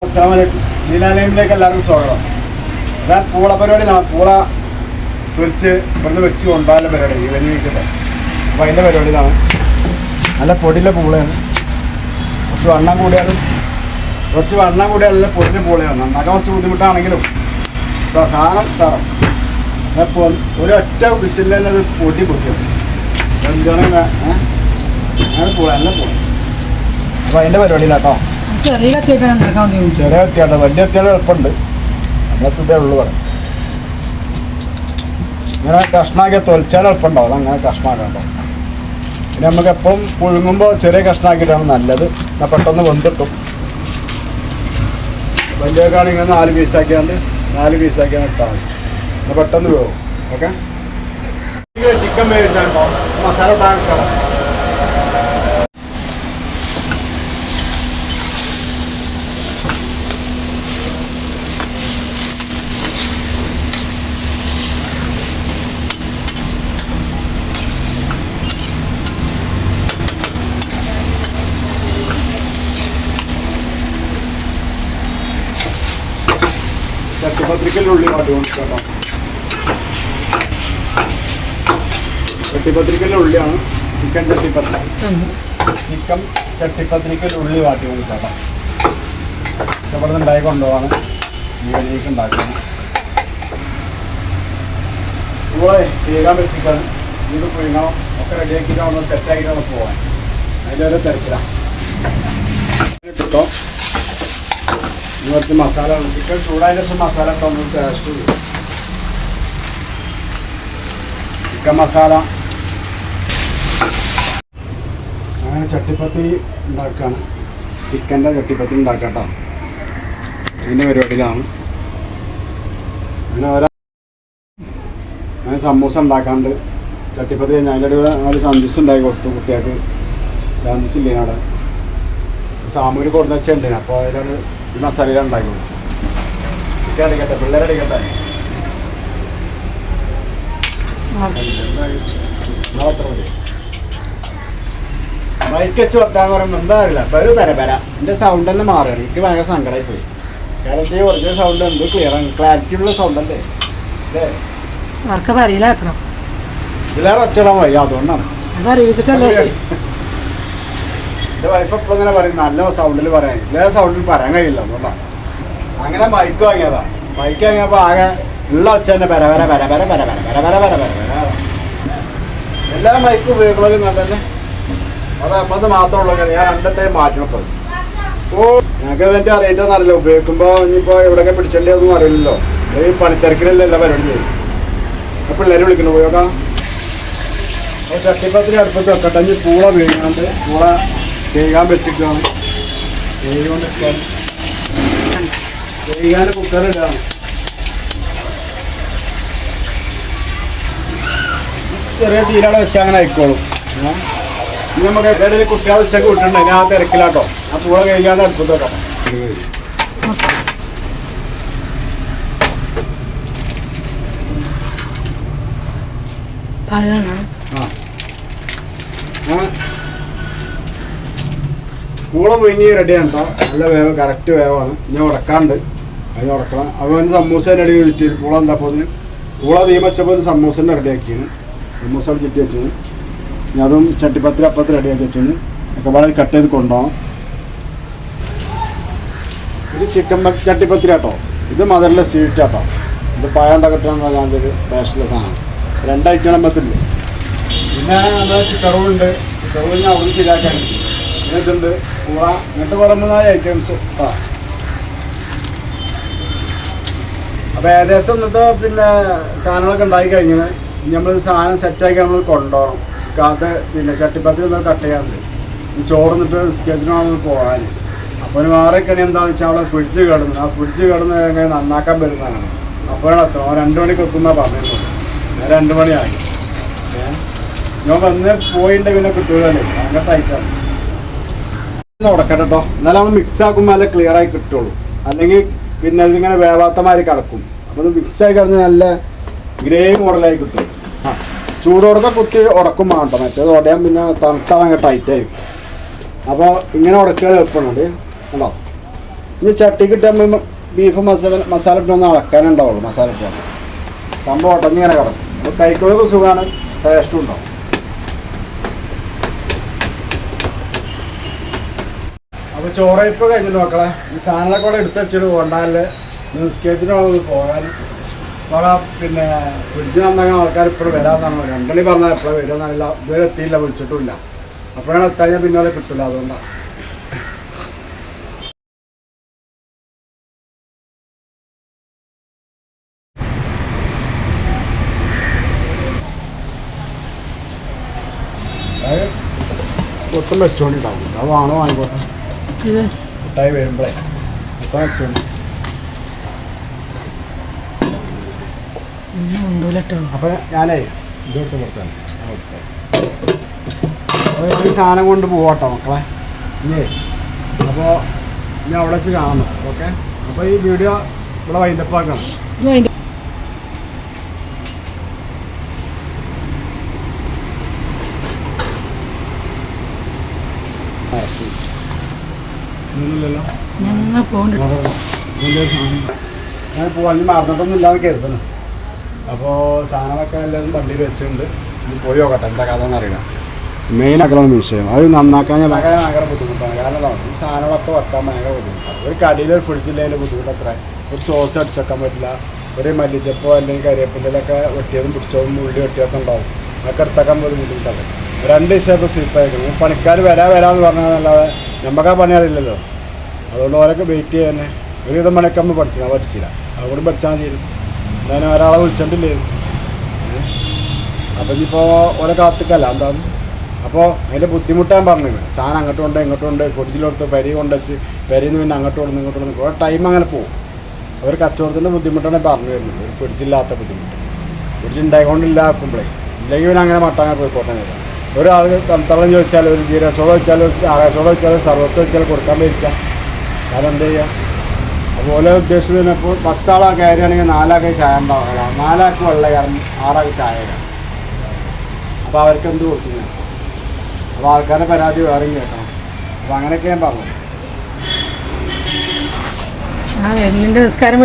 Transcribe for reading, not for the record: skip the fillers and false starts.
അസ്സലാമലൈക്കും. ലീലാലയമിലേക്ക് എല്ലാവർക്കും സ്വാഗതം. ഞാൻ പൂള പരിപാടിയിലാണ്. പൂള പൊരിച്ച് ഇവിടുന്ന് വെച്ച് കൊണ്ടുപോകാനുള്ള പരിപാടി ഇവന് വീട്ടിൽ. അപ്പോൾ അതിൻ്റെ പരിപാടിയിലാണ്. നല്ല പൊടിയിലെ പൂളയാണ്. കുറച്ച് വണ്ണം കൂടിയാലും നല്ല പൊടിയിലെ പൂളയാണ്. നന്നാക്കാൻ കുറച്ച് ബുദ്ധിമുട്ടാണെങ്കിലും സാധനം സാറം അപ്പോൾ ഒരൊറ്റ വിസിലിൽ തന്നെ അത് പൊട്ടിയാണ് അങ്ങനെ പൂള നല്ല പൂള. അപ്പോൾ അതിൻ്റെ പരിപാടിയിലാട്ടോ. ചെറിയ കത്തിയാട്ടോ. വലിയ കത്തിയാൽ എളുപ്പമുണ്ട്. നമ്മളെ ഉള്ളു പറയാം. ഇങ്ങനെ കഷ്ണമാക്കിയ തൊലിച്ചാൽ എളുപ്പമുണ്ടാവും. അങ്ങനെ കഷ്ണമാക്കണ്ടോ. പിന്നെ നമുക്ക് എപ്പോഴും പുഴുങ്ങുമ്പോൾ ചെറിയ കഷ്ണമാക്കിയിട്ടാണ് നല്ലത്. എന്നാൽ പെട്ടെന്ന് വെന്തിട്ടും. വലിയൊക്കെ ഇങ്ങനെ 4 പീസാക്കിയാണ്ട് ഇട്ടാൽ മതി. എന്നാൽ പെട്ടെന്ന് പോകും. ഓക്കെ. ചിക്കൻ വേവിച്ചാണ്ടോ മസാല ഇട്ടാൻ കിടക്കാം. ചട്ടിപ്പത്രിക്കൽ ഉള്ളി വാട്ടി കേട്ടോ. ചട്ടിപ്പത്രിക്കൽ ഉള്ളിയാണ് ചിക്കൻ ചട്ടിപ്പത്രിക്കൽ ഉള്ളി വാട്ടി കേട്ടോ. ഇവിടെ നിന്ന് ഉണ്ടാക്കി കൊണ്ടുപോകാണ് ബിരിയാണിക്ക് ഉണ്ടാക്കുന്നത്. ഇവിടെ കേൾക്കാൻ വെച്ചിട്ടാണ്. ഇത് പുഴുങ്ങണം ഒക്കെ റെഡിയാക്കിയിട്ടാണ് സെറ്റാക്കിയിട്ടാണ് പോകാൻ. അതിലൊരു തിരക്കിലാണ് കേട്ടോ. കുറച്ച് മസാല ചിക്കൻ ചൂടായതിനു ശേഷം മസാല ഇട്ട് ഒന്ന് ടേസ്റ്റ് ചെയ്യും. ചിക്കൻ മസാല അങ്ങനെ ചട്ടിപ്പത്തി ഉണ്ടാക്കുകയാണ്. ചിക്കൻ്റെ ചട്ടിപ്പത്തി ഉണ്ടാക്കാം കേട്ടോ. ഇതിൻ്റെ പരിപാടിയിലാണ്. അങ്ങനെ സമൂസ ഉണ്ടാക്കാണ്ട് ചട്ടിപ്പത്തി കഴിഞ്ഞാൽ അതിൻ്റെ കൂടെ 4 സന്ദേശം ഉണ്ടാക്കി കൊടുത്തു കുട്ടികൾക്ക്. സന്ദേശം ഇല്ലേ അവിടെ സാമൂര് കൊടുന്ന് വെച്ചിട്ടുണ്ട്. അപ്പോൾ അതിലൊരു ഈ മസാലയിലാണ് ഉണ്ടാക്കി. ചിക്കൻ അടിക്കട്ടെ, പിള്ളേരടിക്കട്ടെ. ബൈക്ക് വെച്ച് വർത്താൻ പറയുമ്പോൾ എന്താ അറിയില്ല. അപ്പോൾ ഒരു പര എൻ്റെ സൗണ്ട് തന്നെ മാറുകയാണ്. എനിക്ക് ഭയങ്കര സങ്കടമായി പോയി. കാരണം ഈ ഒറിജിനൽ സൗണ്ട് എന്ത് ക്ലാരിറ്റി ഉള്ള സൗണ്ട് അല്ലേ അല്ലേ. ഇതിലേറെ ഒച്ചയിടാൻ വയ്യ. അതുകൊണ്ടാണ് എൻ്റെ വൈഫ് എപ്പോഴും ഇങ്ങനെ പറയും നല്ല സൗണ്ടിൽ പറയാൻ. ഇല്ല സൗണ്ടിൽ പറയാൻ കഴിയില്ല. അതുകൊണ്ടാണ് അങ്ങനെ മൈക്ക് വാങ്ങിയതാ. മൈക്ക് വാങ്ങിയപ്പോൾ ആകെ ഉള്ള ഒച്ച തന്നെ പര എല്ലാ മൈക്കും ഉപയോഗിക്കണമല്ലോ ഞാൻ തന്നെ. അത് അപ്പത് മാത്രമേ ഉള്ളൂ. ഞാൻ 2 ടൈം മാറ്റണപ്പോൾ. അപ്പോൾ ഞങ്ങൾക്ക് ഇതിൻ്റെ അറിയിട്ടൊന്നും അറിയില്ല. ഉപയോഗിക്കുമ്പോൾ ഇനിയിപ്പോൾ എവിടെയൊക്കെ പിടിച്ചേണ്ടതൊന്നും അറിയില്ലല്ലോ. ഈ പണിത്തിരക്കിലല്ലേ എല്ലാ പരിപാടി ചെയ്യും. അപ്പോൾ പിള്ളേർ വിളിക്കണം പോയോക്കാം. അപ്പോൾ ചട്ടിപ്പത്തിരി അടുപ്പത്ത് വെക്കട്ടെ. ഇനി പൂള വീഴാണ്ട് പൂള വേകാൻ വെച്ചിട്ടാണ്. വേകാൻ കുക്കറിലാണ്. ചെറിയ തീരാളെ വെച്ചാൽ അങ്ങനെ ആയിക്കോളും. ഇനി നമുക്ക് ഇടയിൽ കുട്ടികളെ വെച്ചൊക്കെ വിട്ടിട്ടുണ്ട്. ഇനി ആ തിരക്കിലാട്ടോ. ആ പൂള കഴിക്കാതെ അടുപ്പത്ത് വെക്കാം. പൂള പൊങ്ങി റെഡിയാണ് കേട്ടോ. നല്ല വേവ്, കറക്റ്റ് വേവാണ്. ഇനി ഉടക്കാണ്ട് അതിന് ഉടക്കണം. അപ്പോൾ സമൂസേൻ്റെ അടി ചുറ്റി പൂള എന്താ അപ്പോൾ അതിന് പൂള തീ വെച്ചപ്പോൾ സമൂസേൻ്റെ റെഡിയാക്കിയാണ്. സമൂസ ചുറ്റി വെച്ചാണ്. ഇനി അതും ചട്ടിപ്പത്തിരി അപ്പത്തിൽ റെഡിയാക്കി വെച്ചാണ്. ഒക്കെ വളരെ കട്ട് ചെയ്ത് കൊണ്ടുപോകണം. ഇത് ചിക്കൻ ചട്ടിപ്പത്തിരി കേട്ടോ. ഇത് മധുരമുള്ള സ്വീറ്റ് കേട്ടോ. ഇത് പഴം തകട്ടാന്ന് പറഞ്ഞാൽ ഒരു ടേസ്റ്റുള്ള സാധനം. 2 ഐറ്റം പത്തില്ല. പിന്നെ നമ്മുടെ ചിക്കൻ റോളുണ്ട്. ചിക്കൻ റോൾ ഞാൻ അവിടെ ശരിയാക്കാൻ ഇതുണ്ട്. പൂള ഇങ്ങനത്തെ കുറെ 3-4 ഐറ്റംസ് ആ. അപ്പോൾ ഏകദേശം ഇന്നത്തെ പിന്നെ സാധനങ്ങളൊക്കെ ഉണ്ടാക്കി കഴിഞ്ഞാൽ നമ്മൾ സാധനം സെറ്റാക്കി നമ്മൾ കൊണ്ടുപോകണം. കാത്ത് പിന്നെ ചട്ടിപ്പത്തിരി ഒന്ന് കട്ട് ചെയ്യാറുണ്ട്. ഈ ചോറിന്നിട്ട് സ്കെച്ചിനാണ് പോകാൻ. അപ്പോൾ ഒരു മാറിക്കണി എന്താണെന്ന് വെച്ചാൽ അവിടെ ഫ്രിഡ്ജ് കിടന്നു. ആ ഫ്രിഡ്ജ് കിടന്ന് എങ്ങനെ നന്നാക്കാൻ വരുന്നതാണ്. അപ്പോഴാണ് എത്തണം. 2 മണിക്ക് എത്തുന്ന പറഞ്ഞിട്ടുണ്ട്. ഞാൻ 2 മണിയായി. ഞാൻ വന്ന് പോയിട്ടുണ്ട്. പിന്നെ കിട്ടുകയല്ലേ അങ്ങനെ ടൈറ്റാണ്. ഉടക്കട്ടെ കേട്ടോ. എന്നാലും നമ്മൾ മിക്സ് ആക്കുമ്പോൾ നല്ല ക്ലിയർ ആയി കിട്ടുള്ളൂ. അല്ലെങ്കിൽ പിന്നെ ഇതിങ്ങനെ വേവാത്ത മാതിരി കിടക്കും. അപ്പോൾ ഇത് മിക്സായി കിടന്ന് നല്ല ഗ്രേവി മോഡലായി കിട്ടും. ആ ചൂടോടൊക്കെ കുത്തി ഉടക്കും വേണ്ട. മറ്റേത് ഉടയാൻ പിന്നെ തണുത്താൽ ഭയങ്കര ടൈറ്റായിരിക്കും. അപ്പോൾ ഇങ്ങനെ ഉടക്കുക എളുപ്പമുണ്ട് കേട്ടോ. ഇനി ചട്ടിക്കിട്ട് നമ്മൾ ബീഫ് മസാല ഇട്ടൊന്ന് അളക്കാനുണ്ടാവുള്ളൂ. മസാല ഇട്ടാൽ സംഭവം ഒട്ടഞ്ഞിങ്ങനെ കിടക്കും. അപ്പോൾ കഴിക്കുന്നതൊക്കെ സുഖമാണ്, ടേസ്റ്റും ഉണ്ടാവും. അപ്പോൾ ചോറയിപ്പോൾ കഴിഞ്ഞിട്ട് മക്കളെ ഈ സാധനങ്ങളൊക്കെ കൂടെ എടുത്ത് വെച്ചിട്ട് പോകണ്ടാല് നിസ്കരിച്ചിട്ടാണ് പോകാൻ. അവിടെ പിന്നെ ഫ്രിഡ്ജ് നന്നാക്കാൻ ആൾക്കാർ ഇപ്പോഴും വരാമെന്നാണ് രണ്ടളി പറഞ്ഞാൽ എപ്പോഴും വരുമെന്നല്ല, ഇതുവരെ എത്തിയില്ല, വിളിച്ചിട്ടുമില്ല. അപ്പോഴാണ് എത്താൻ പിന്നെ അവരെ കിട്ടില്ല, അതുകൊണ്ടാണ്. ഒട്ടും വെച്ചോണ്ടിട്ടാവും. അത് വാണോ വാങ്ങിക്കോട്ടെ, മിഠായി വരുമ്പോഴേ ഒട്ടും വെച്ചോണ്ടി. അപ്പോൾ ഞാനേ ഇതൊട്ട് കൊടുത്താണ്. അപ്പോൾ ഈ സാധനം കൊണ്ട് പോവാട്ടോ മക്കളെ. ഇനി അപ്പോൾ ഇനി അവിടെ വെച്ച് കാണണം. ഓക്കെ, അപ്പോൾ ഈ വീഡിയോ ഇവിടെ വൈൻഡപ്പ് ആക്കണം. ഞാൻ പോവാൻ മറന്നിട്ടൊന്നും ഇല്ലാതെ കരുതണം. അപ്പോൾ സാധനങ്ങളൊക്കെ എല്ലാം വണ്ടിയിൽ വെച്ചിട്ടുണ്ട്. ഇനി പോയി നോക്കട്ടെ എന്താ കഥ എന്നറിയണം. മെയിനാക്കലാണ് വിഷയം. അത് നന്നാക്കാൻ ഞാൻ ഭയങ്കര ബുദ്ധിമുട്ടാണ്. കാരണം ഈ സാധനങ്ങളൊക്കെ വെക്കാൻ ഭയങ്കര ബുദ്ധിമുട്ടാണ്. ഒരു കടിയിൽ ഒരു ഫ്രിഡ്ജില്ലതിൻ്റെ ബുദ്ധിമുട്ട് അത്ര. ഒരു സോസ് അടിച്ചേക്കാൻ പറ്റില്ല. ഒരു മല്ലിച്ചപ്പോ അല്ലെങ്കിൽ കരിവേപ്പിൻ്റെലൊക്കെ വെട്ടിയതും പിടിച്ചതും ഉള്ളി വെട്ടിയൊക്കെ ഉണ്ടാവും. അതൊക്കെ എടുത്തേക്കാൻ ബുദ്ധിമുട്ടാണ്. 2 ദിവസം ഇപ്പോൾ സ്ലിപ്പ് ആയിരിക്കണം. പണിക്കാർ വരാമെന്ന് പറഞ്ഞാൽ നമുക്ക് ആ പണി അറിയില്ലല്ലോ. അതുകൊണ്ട് ഓരൊക്കെ വെയിറ്റ് ചെയ്യാൻ ഒരുവിധം പണിയൊക്കെ നമ്മൾ പഠിച്ചില്ല. അതുകൊണ്ട് പഠിച്ചാൽ മതി. ഞാൻ ഒരാളെ വിളിച്ചിട്ടില്ലായിരുന്നു. അപ്പം ഇനിയിപ്പോൾ ഓരോ കാത്തിക്കല്ല എന്താണ്. അപ്പോൾ അതിൻ്റെ ബുദ്ധിമുട്ട് ഞാൻ പറഞ്ഞത് സാധനം അങ്ങോട്ടും ഇങ്ങോട്ടുണ്ട് ഫ്രിഡ്ജിലെടുത്ത് പരി കൊണ്ടുവച്ച് പരിയിൽ നിന്ന് പിന്നെ അങ്ങോട്ട് ഇങ്ങോട്ട് കുറേ ടൈം അങ്ങനെ പോകും. അവർ കച്ചവടത്തിൻ്റെ ബുദ്ധിമുട്ടാണ് പറഞ്ഞു വരുന്നത്. ഒരു ഫ്രിഡ്ജില്ലാത്ത ബുദ്ധിമുട്ട്. ഫ്രിഡ്ജ് ഉണ്ടായിക്കൊണ്ടില്ല ആക്കുമ്പോഴേ ഇല്ലെങ്കിൽ പിന്നെ അങ്ങനെ മട്ടാങ്ങനെ പോയിക്കോട്ടെ. ഒരാൾ തളം ചോദിച്ചാൽ ഒരു ജീരസോളം വെച്ചാൽ ഒരു ആകാശോളം വെച്ചാൽ സർവത്ത് വെച്ചാൽ കൊടുക്കാൻ പറ്റിച്ചാൽ കാരണം എന്ത് ചെയ്യുക. അതുപോലെ ഉദ്ദേശിച്ചത് ഇപ്പോൾ 10 ആളാ കയറുകയാണെങ്കിൽ 4 ആൾക്ക് ചായ ഉണ്ടാവുക, 4 ആൾക്ക് വെള്ളം കയറും, 6 ആൾക്ക് ചായ കയറും. അപ്പോൾ അവർക്ക് എന്ത് കൊടുക്കുന്നത്? അപ്പോൾ ആൾക്കാരുടെ പരാതി വേറെയും കേൾക്കണം. അപ്പോൾ അങ്ങനെയൊക്കെ ഞാൻ പറഞ്ഞു. നിസ്കാരം